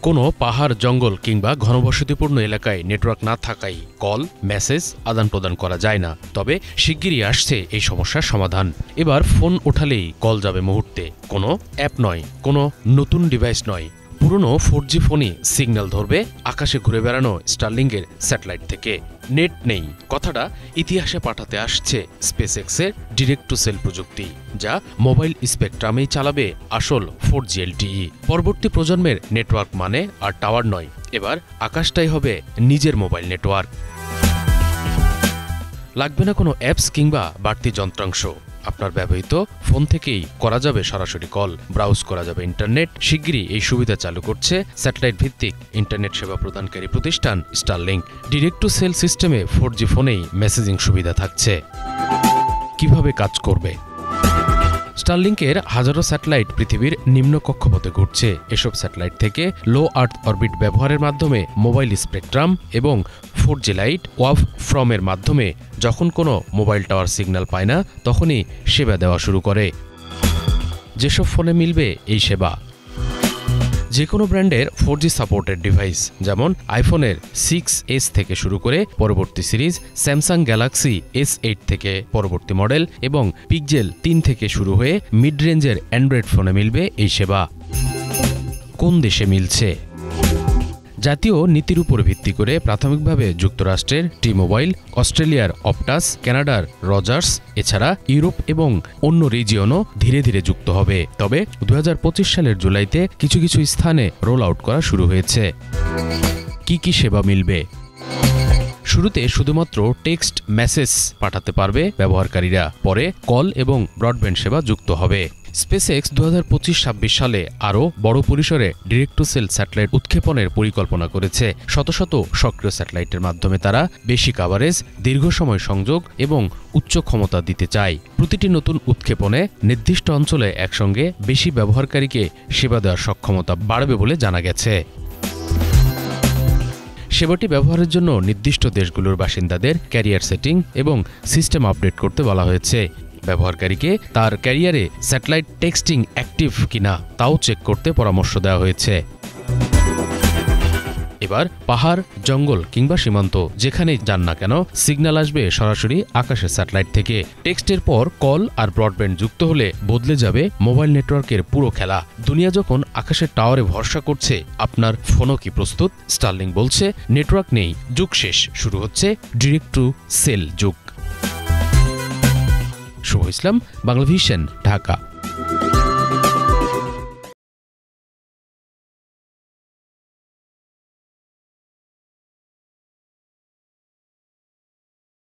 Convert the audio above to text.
কোনো পাহাড়, জঙ্গল কিংবা ঘনবসতিপূর্ণ এলাকায় নেটওয়ার্ক না থাকায় কল, মেসেজ আদান প্রদান করা যায় না। তবে শিগগিরই আসছে এই সমস্যার সমাধান। এবার ফোন ওঠালেই কল যাবে মুহূর্তে। কোনো অ্যাপ নয়, কোনো নতুন ডিভাইস নয়, পুরনো 4G ফোনই সিগন্যাল ধরবে আকাশে ঘুরে বেড়ানো স্টারলিংকের স্যাটেলাইট থেকে। নেট নেই কথাটা ইতিহাসে পাঠাতে আসছে স্পেসএক্সের ডিরেক্ট টু সেল প্রযুক্তি, যা মোবাইল স্পেকট্রামেই চালাবে আসল 4G LTE। পরবর্তী প্রজন্মের নেটওয়ার্ক মানে আর টাওয়ার নয়, এবার আকাশটাই হবে নিজের মোবাইল নেটওয়ার্ক। লাগবে না কোনো অ্যাপস কিংবা বাড়তি যন্ত্রাংশ। আপনার ব্যবহৃত ফোন থেকেই করা যাবে সরাসরি কল, ব্রাউজ করা যাবে ইন্টারনেট। শিগগিরই এই সুবিধা চালু করছে স্যাটেলাইট ভিত্তিক ইন্টারনেট সেবা প্রদানকারী প্রতিষ্ঠান স্টারলিংক। ডিরেক্ট টু সেল সিস্টেমে 4G ফোনেই মেসেজিং সুবিধা থাকছে। কিভাবে কাজ করবে? স্টারলিংকের হাজারো স্যাটেলাইট পৃথিবীর নিম্ন কক্ষপথে ঘুরছে। এসব স্যাটেলাইট থেকে লো আর্থ অরবিট ব্যবহারের মাধ্যমে মোবাইল স্পেকট্রাম এবং 4G লাইট ওয়াভ ফ্রমের মাধ্যমে যখন কোনো মোবাইল টাওয়ার সিগন্যাল পায় না, তখনই সেবা দেওয়া শুরু করে। যেসব ফোনে মিলবে এই সেবা, যে কোনো ব্র্যান্ডের 4G সাপোর্টেড ডিভাইস, যেমন আইফোনের 6s থেকে শুরু করে পরবর্তী সিরিজ, স্যামসাং গ্যালাক্সি S8 থেকে পরবর্তী মডেল এবং পিক্সেল 3 থেকে শুরু হয়ে মিড রেঞ্জের অ্যান্ড্রয়েড ফোনে মিলবে এই সেবা। কোন দেশে মিলছে? জাতীয় নীতির উপর ভিত্তি করে প্রাথমিকভাবে যুক্তরাষ্ট্রের টি-মোবাইল, অস্ট্রেলিয়ার অপটাস, কানাডার রজার্স, এছাড়া ইউরোপ এবং অন্য রিজিয়নও ধীরে ধীরে যুক্ত হবে। তবে 2025 সালের জুলাইতে কিছু কিছু স্থানে রোল আউট করা শুরু হয়েছে। কি কি সেবা মিলবে? শুরুতে শুধুমাত্র টেক্সট মেসেজ পাঠাতে পারবে ব্যবহারকারীরা, পরে কল এবং ব্রডব্যান্ড সেবা যুক্ত হবে। স্পেসএক্স 2025-26 সালে আরও বড় পরিসরে ডিরেক্ট টু সেল স্যাটেলাইট উৎক্ষেপণের পরিকল্পনা করেছে। শত শত সক্রিয় স্যাটেলাইটের মাধ্যমে তারা বেশি কাভারেজ, দীর্ঘ সময় সংযোগ এবং উচ্চ ক্ষমতা দিতে চায়। প্রতিটি নতুন উৎক্ষেপণে নির্দিষ্ট অঞ্চলে একসঙ্গে বেশি ব্যবহারকারীকে সেবা দেওয়ার সক্ষমতা বাড়বে বলে জানা গেছে। সেবাটি ব্যবহারের জন্য নির্দিষ্ট দেশগুলোর বাসিন্দাদের ক্যারিয়ার সেটিং এবং সিস্টেম আপডেট করতে বলা হয়েছে। ব্যবহারকারীকে তার ক্যারিয়ারে স্যাটেলাইট টেক্সটিং অ্যাক্টিভ কিনা তাও চেক করতে পরামর্শ দেওয়া হয়েছে। এবার পাহাড়, জঙ্গল কিংবা সীমান্ত যেখানেই যান না কেন, সিগন্যাল আসবে সরাসরি আকাশের স্যাটেলাইট থেকে। টেক্সটের পর কল আর ব্রডব্যান্ড যুক্ত হলে বদলে যাবে মোবাইল নেটওয়ার্কের পুরো খেলা। দুনিয়া যখন আকাশের টাওয়ারে ভরসা করছে, আপনার ফোনও কি প্রস্তুত? স্টারলিংক বলছে, নেটওয়ার্ক নেই, যুগ শেষ, শুরু হচ্ছে ডিরেক্ট টু সেল যুগ। শুভ ইসলাম, বাংলা ভিশন, ঢাকা।